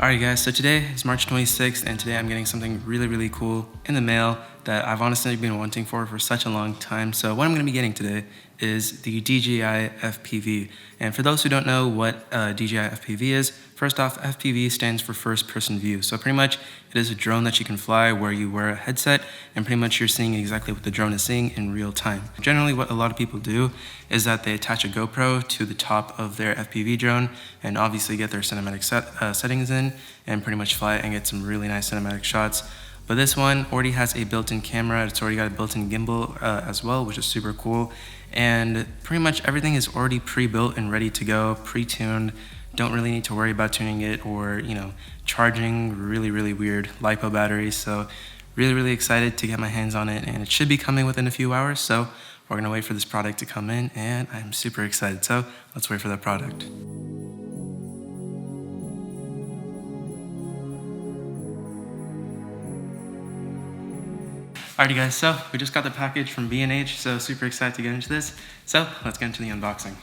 Alright guys, so today is March 26th and today I'm getting something really cool in the mail that I've honestly been wanting for such a long time. So what I'm going to be getting today is the DJI FPV. And for those who don't know what DJI FPV is, first off, FPV stands for first person view. So pretty much it is a drone that you can fly where you wear a headset and pretty much you're seeing exactly what the drone is seeing in real time. Generally what a lot of people do is that they attach a GoPro to the top of their FPV drone and obviously get their cinematic settings in and pretty much fly and get some really nice cinematic shots. But this one already has a built-in camera. It's already got a built-in gimbal as well, which is super cool. And pretty much everything is already pre-built and ready to go, pre-tuned. Don't really need to worry about tuning it or, charging really weird LiPo batteries. So really excited to get my hands on it, and it should be coming within a few hours. So we're gonna wait for this product to come in, and I'm super excited. So let's wait for that product. Alrighty guys, so we just got the package from B&H, so super excited to get into this. So let's get into the unboxing.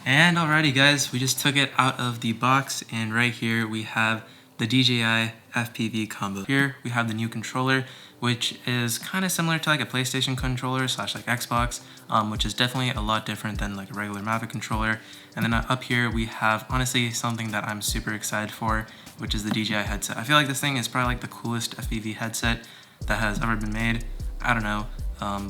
And alrighty guys, we just took it out of the box, and right here we have the DJI FPV Combo. Here we have the new controller, which is kind of similar to like a PlayStation controller slash like Xbox, which is definitely a lot different than like a regular Mavic controller. And then up here we have honestly something that I'm super excited for, which is the DJI headset. I feel like this thing is probably like the coolest FPV headset that has ever been made. I don't know,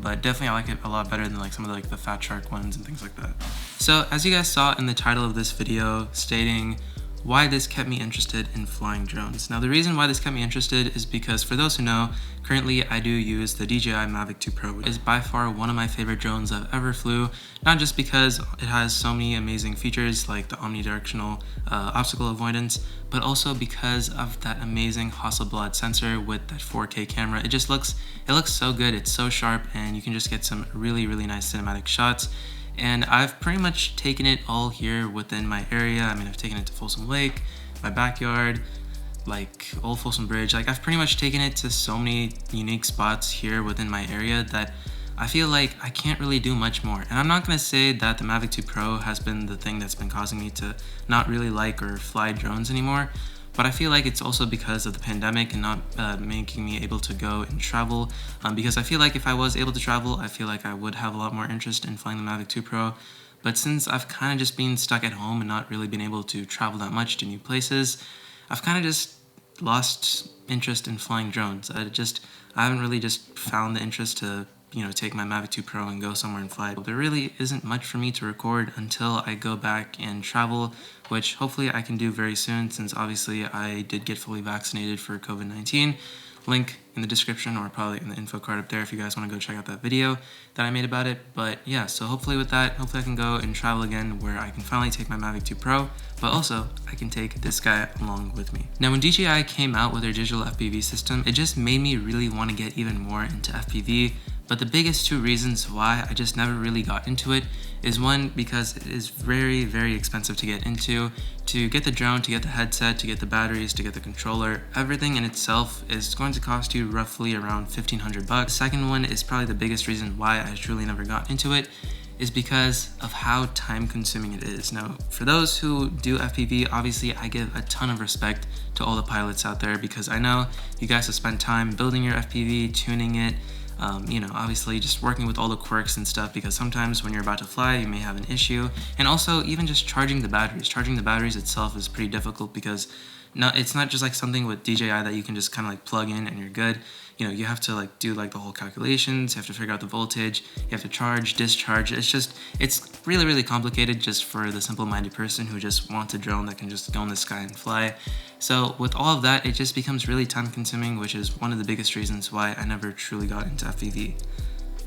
but definitely I like it a lot better than like some of the Fat Shark ones and things like that. So as you guys saw in the title of this video stating why this kept me interested in flying drones. Now the reason why this kept me interested is because, for those who know, currently I do use the DJI Mavic 2 Pro, which is by far one of my favorite drones I've ever flew. Not just because it has so many amazing features like the omnidirectional obstacle avoidance, but also because of that amazing Hasselblad sensor with that 4K camera. It looks so good, it's so sharp, and you can just get some really nice cinematic shots. And I've pretty much taken it all here within my area. I mean, I've taken it to Folsom Lake, my backyard, like Old Folsom Bridge. Like, I've pretty much taken it to so many unique spots here within my area that I feel like I can't really do much more. And I'm not gonna say that the Mavic 2 Pro has been the thing that's been causing me to not really like or fly drones anymore, but I feel like it's also because of the pandemic and not making me able to go and travel. Because I feel like if I was able to travel, I feel like I would have a lot more interest in flying the Mavic 2 Pro. But since I've kind of just been stuck at home and not really been able to travel that much to new places, I've kind of just lost interest in flying drones. I haven't really just found the interest to take my Mavic 2 Pro and go somewhere and fly. There really isn't much for me to record until I go back and travel, which hopefully I can do very soon, since obviously I did get fully vaccinated for COVID-19. Link in the description or probably in the info card up there if you guys want to go check out that video that I made about it. But yeah, so hopefully with that, I can go and travel again where I can finally take my Mavic 2 Pro, but also I can take this guy along with me. Now when DJI came out with their digital FPV system, it just made me really want to get even more into FPV. But the biggest two reasons why I just never really got into it is, one, because it is very expensive to get into. To get the drone, to get the headset, to get the batteries, to get the controller, everything in itself is going to cost you roughly around $1,500. The second one is probably the biggest reason why I truly never got into it, is because of how time consuming it is. Now, for those who do FPV, obviously I give a ton of respect to all the pilots out there, because I know you guys have spent time building your FPV, tuning it, obviously just working with all the quirks and stuff, because sometimes when you're about to fly, you may have an issue. And also even just charging the batteries. Charging the batteries itself is pretty difficult, because it's not just like something with DJI that you can just kind of like plug in and you're good. You have to like do like the whole calculations, you have to figure out the voltage, you have to charge, discharge. It's really complicated just for the simple-minded person who just wants a drone that can just go in the sky and fly. So with all of that, it just becomes really time-consuming, which is one of the biggest reasons why I never truly got into FPV.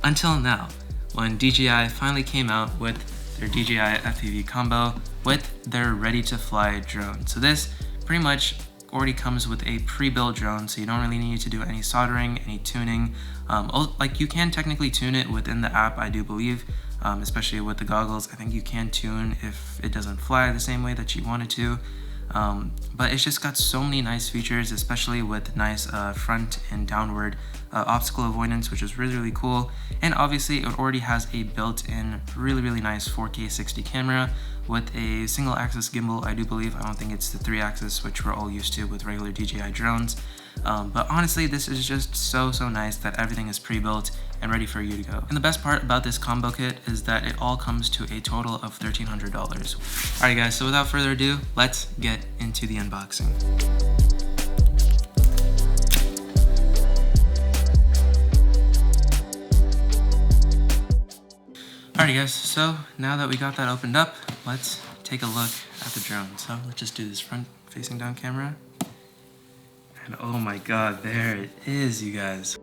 Until now, when DJI finally came out with their DJI FPV Combo with their ready-to-fly drone. So this pretty much already comes with a pre-built drone, so you don't really need to do any soldering, any tuning. Like, you can technically tune it within the app, I do believe, especially with the goggles. I think you can tune if it doesn't fly the same way that you want it to. But it's just got so many nice features, especially with nice front and downward obstacle avoidance, which is really cool. And obviously it already has a built-in really nice 4K 60 camera with a single axis gimbal, I do believe. I don't think it's the 3-axis, which we're all used to with regular DJI drones. But honestly, this is just so nice that everything is pre-built and ready for you to go. And the best part about this combo kit is that it all comes to a total of $1,300. Alright guys, so without further ado, let's get into the unboxing. Alright guys, so now that we got that opened up, let's take a look at the drone. So let's just do this front facing down camera. And oh my god, there it is, you guys.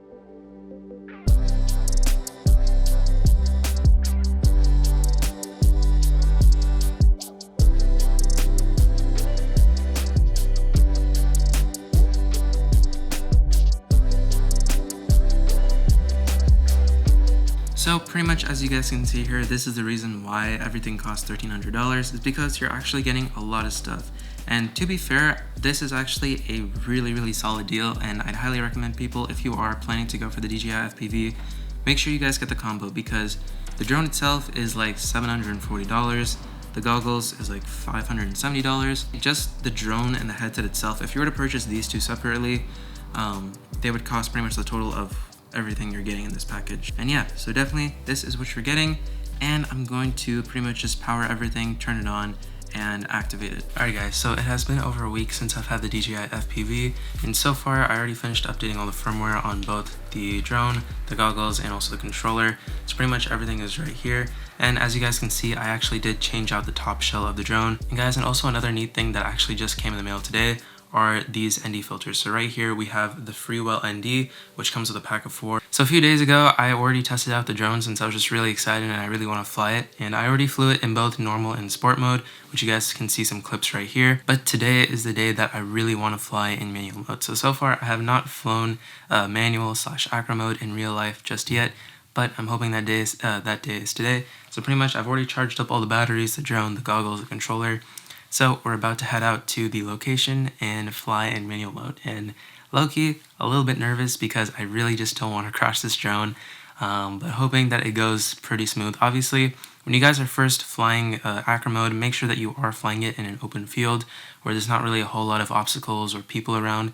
So pretty much as you guys can see here, this is the reason why everything costs $1,300, is because you're actually getting a lot of stuff. And to be fair, this is actually a really solid deal, and I'd highly recommend people, if you are planning to go for the DJI FPV, make sure you guys get the combo, because the drone itself is like $740, the goggles is like $570. Just the drone and the headset itself, if you were to purchase these two separately, they would cost pretty much the total of everything you're getting in this package. And yeah, so definitely this is what you're getting, and I'm going to pretty much just power everything, turn it on, and activate it. Alright guys, so it has been over a week since I've had the DJI FPV, and so far I already finished updating all the firmware on both the drone, the goggles, and also the controller. So pretty much everything is right here. And as you guys can see, I actually did change out the top shell of the drone. And guys, and also another neat thing that actually just came in the mail today are these ND filters. So right here we have the Freewell ND, which comes with a pack of 4. So a few days ago I already tested out the drone since I was just really excited and I really want to fly it, and I already flew it in both normal and sport mode, which you guys can see some clips right here. But today is the day that I really want to fly in manual mode. So far I have not flown manual / acro mode in real life just yet, but I'm hoping that day is today. So pretty much I've already charged up all the batteries, the drone, the goggles, the controller. So we're about to head out to the location and fly in manual mode. And low-key, a little bit nervous because I really just don't want to crash this drone, but hoping that it goes pretty smooth. Obviously, when you guys are first flying acro mode, make sure that you are flying it in an open field where there's not really a whole lot of obstacles or people around,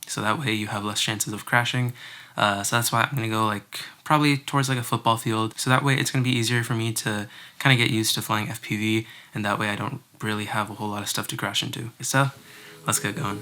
so that way you have less chances of crashing. So that's why I'm going to go like probably towards like a football field, so that way it's going to be easier for me to kind of get used to flying FPV, and that way I don't really have a whole lot of stuff to crash into. So let's get going.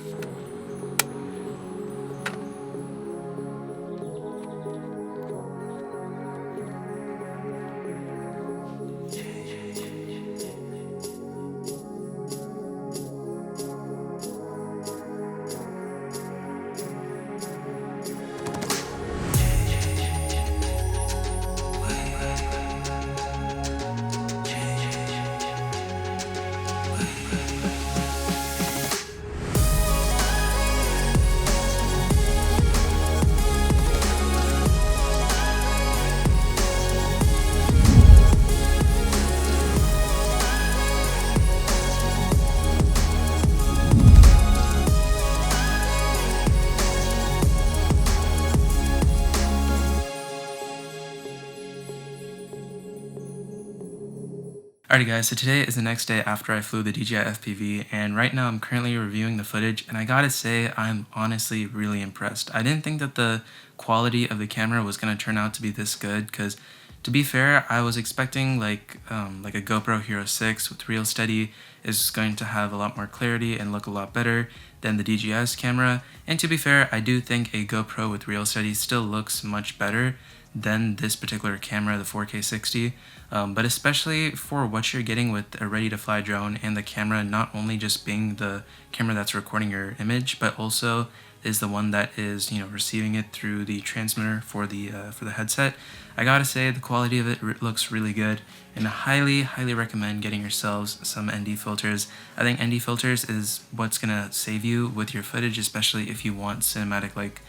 Alrighty guys, so today is the next day after I flew the DJI FPV, and right now I'm currently reviewing the footage, and I gotta say I'm honestly really impressed. I didn't think that the quality of the camera was gonna turn out to be this good, because to be fair, I was expecting like a GoPro Hero 6 with Real Steady is going to have a lot more clarity and look a lot better than the DJI's camera. And to be fair, I do think a GoPro with Real Steady still looks much better than this particular camera, the 4K 60. But especially for what you're getting with a ready-to-fly drone, and the camera not only just being the camera that's recording your image, but also is the one that is, you know, receiving it through the transmitter for the headset. I gotta say the quality of it looks really good, and I highly recommend getting yourselves some ND filters. I think ND filters is what's gonna save you with your footage, especially if you want cinematic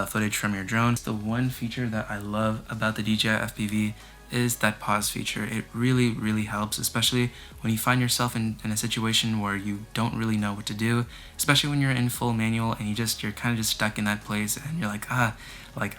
footage from your drone. The one feature that I love about the DJI FPV is that pause feature. It really helps, especially when you find yourself in a situation where you don't really know what to do, especially when you're in full manual and you're kind of just stuck in that place and you're like, I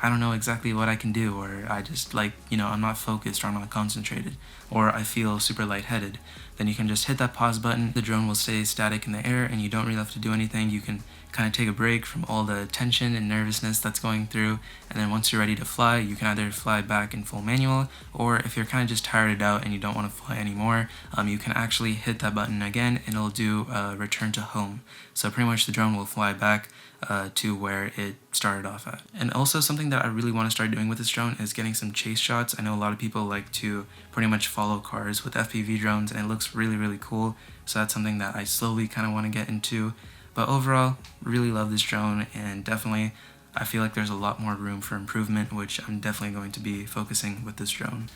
don't know exactly what I can do, or I just I'm not focused or I'm not concentrated, or I feel super lightheaded. Then you can just hit that pause button. The drone will stay static in the air and you don't really have to do anything. You can kind of take a break from all the tension and nervousness that's going through, and then once you're ready to fly, you can either fly back in full manual, or if you're kind of just tired out and you don't want to fly anymore, you can actually hit that button again and it'll do return to home. So pretty much the drone will fly back to where it started off at. And also something that I really want to start doing with this drone is getting some chase shots. I know a lot of people like to pretty much follow cars with FPV drones and it looks really cool, so that's something that I slowly kind of want to get into. But overall, really love this drone, and definitely I feel like there's a lot more room for improvement, which I'm definitely going to be focusing with this drone.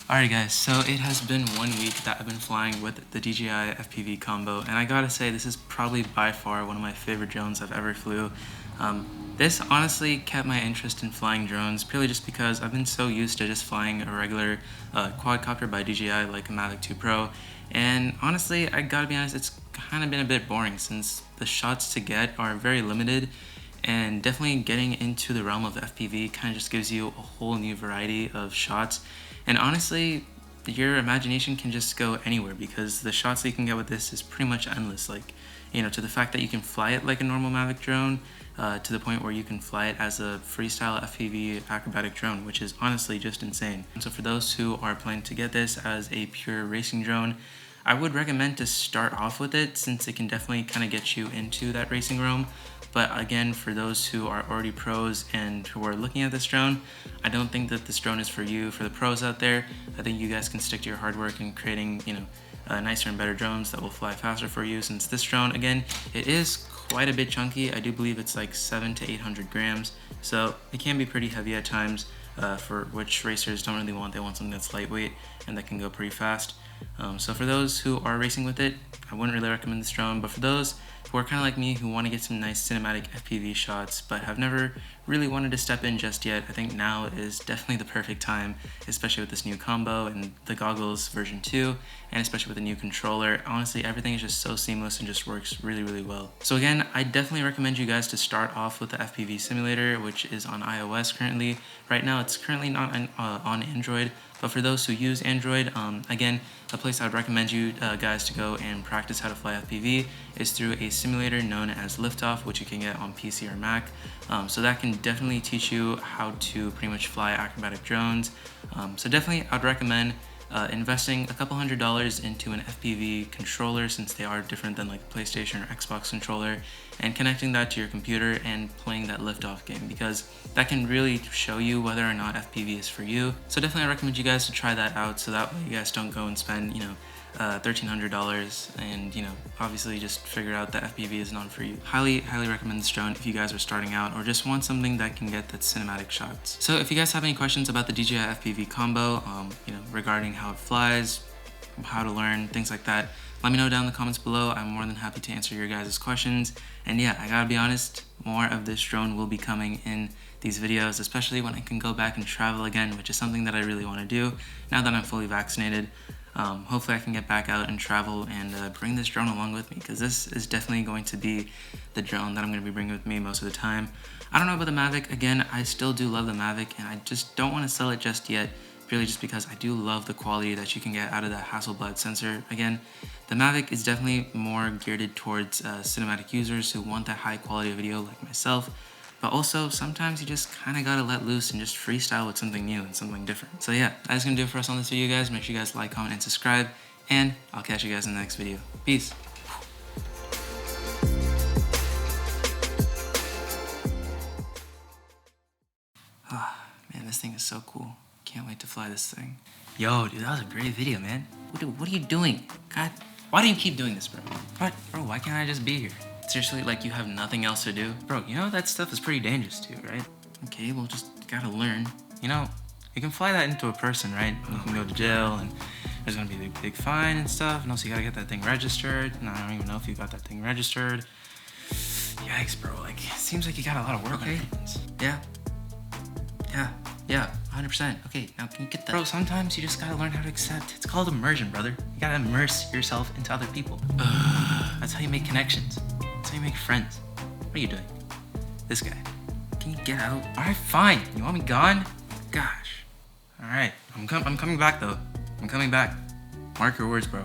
Alright guys, so it has been 1 week that I've been flying with the DJI FPV Combo, and I gotta say this is probably by far one of my favorite drones I've ever flew. This honestly kept my interest in flying drones purely just because I've been so used to just flying a regular quadcopter by DJI like a Mavic 2 Pro, and honestly I gotta be honest, it's kind of been a bit boring since the shots to get are very limited, and definitely getting into the realm of FPV kind of just gives you a whole new variety of shots, and honestly your imagination can just go anywhere because the shots that you can get with this is pretty much endless. To the fact that you can fly it like a normal Mavic drone, to the point where you can fly it as a freestyle FPV acrobatic drone, which is honestly just insane. And so for those who are planning to get this as a pure racing drone, I would recommend to start off with it since it can definitely kind of get you into that racing realm. But again, for those who are already pros and who are looking at this drone, I don't think that this drone is for you. For the pros out there, I think you guys can stick to your hard work in creating, nicer and better drones that will fly faster for you, since this drone, again, it is quite a bit chunky. I do believe it's like 700 to 800 grams, so it can be pretty heavy at times, for which racers don't really want. They want something that's lightweight and that can go pretty fast. So for those who are racing with it, I wouldn't really recommend this drone, but for those who are kind of like me who want to get some nice cinematic FPV shots but have never really wanted to step in just yet, I think now is definitely the perfect time, especially with this new combo and the goggles version 2, and especially with the new controller. Honestly, everything is just so seamless and just works really well. So again, I definitely recommend you guys to start off with the FPV simulator, which is on iOS currently. Right now it's currently not on Android, but for those who use Android, again, a place I would recommend you guys to go and practice how to fly FPV is through a simulator known as Liftoff, which you can get on PC or Mac. So that can definitely teach you how to pretty much fly acrobatic drones. So definitely I'd recommend investing a couple $100s into an FPV controller, since they are different than like a PlayStation or Xbox controller, and connecting that to your computer and playing that Liftoff game, because that can really show you whether or not FPV is for you. So definitely I recommend you guys to try that out, so that way you guys don't go and spend $1,300 and obviously just figure out that FPV is not for you. Highly recommend this drone if you guys are starting out or just want something that can get that cinematic shots. So if you guys have any questions about the DJI FPV Combo, regarding how it flies, how to learn, things like that, let me know down in the comments below. I'm more than happy to answer your guys' questions. And yeah, I gotta be honest, more of this drone will be coming in these videos, especially when I can go back and travel again, which is something that I really want to do now that I'm fully vaccinated. Hopefully I can get back out and travel and bring this drone along with me, because this is definitely going to be the drone that I'm going to be bringing with me most of the time. I don't know about the Mavic. Again, I still do love the Mavic, and I just don't want to sell it just yet, purely just because I do love the quality that you can get out of that Hasselblad sensor. Again, the Mavic is definitely more geared towards cinematic users who want that high quality video like myself, but also sometimes you just kind of gotta let loose and just freestyle with something new and something different. So yeah, that's gonna do it for us on this video, guys. Make sure you guys like, comment, and subscribe, and I'll catch you guys in the next video. Peace. Man, this thing is so cool. Can't wait to fly this thing. Yo, dude, that was a great video, man. What are you doing? God, why do you keep doing this, bro? What? Bro, why can't I just be here? Seriously, like you have nothing else to do? Bro, that stuff is pretty dangerous too, right? Okay, well, just gotta learn. You can fly that into a person, right? You can go to jail, and there's gonna be a big fine and stuff, and also you gotta get that thing registered, and I don't even know if you got that thing registered. Yikes, bro, like, it seems like you got a lot of work. Okay. Yeah. 100%. Okay, now can you get the... Bro, sometimes you just gotta learn how to accept. It's called immersion, brother. You gotta immerse yourself into other people. That's how you make connections. That's how you make friends. What are you doing? This guy. Can you get out? Alright, fine. You want me gone? Gosh. Alright, I'm coming back though. I'm coming back. Mark your words, bro.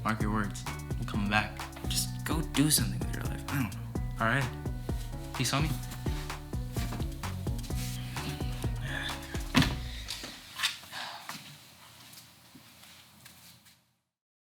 Mark your words. I'm coming back. Just go do something with your life. I don't know. Alright. Peace on me.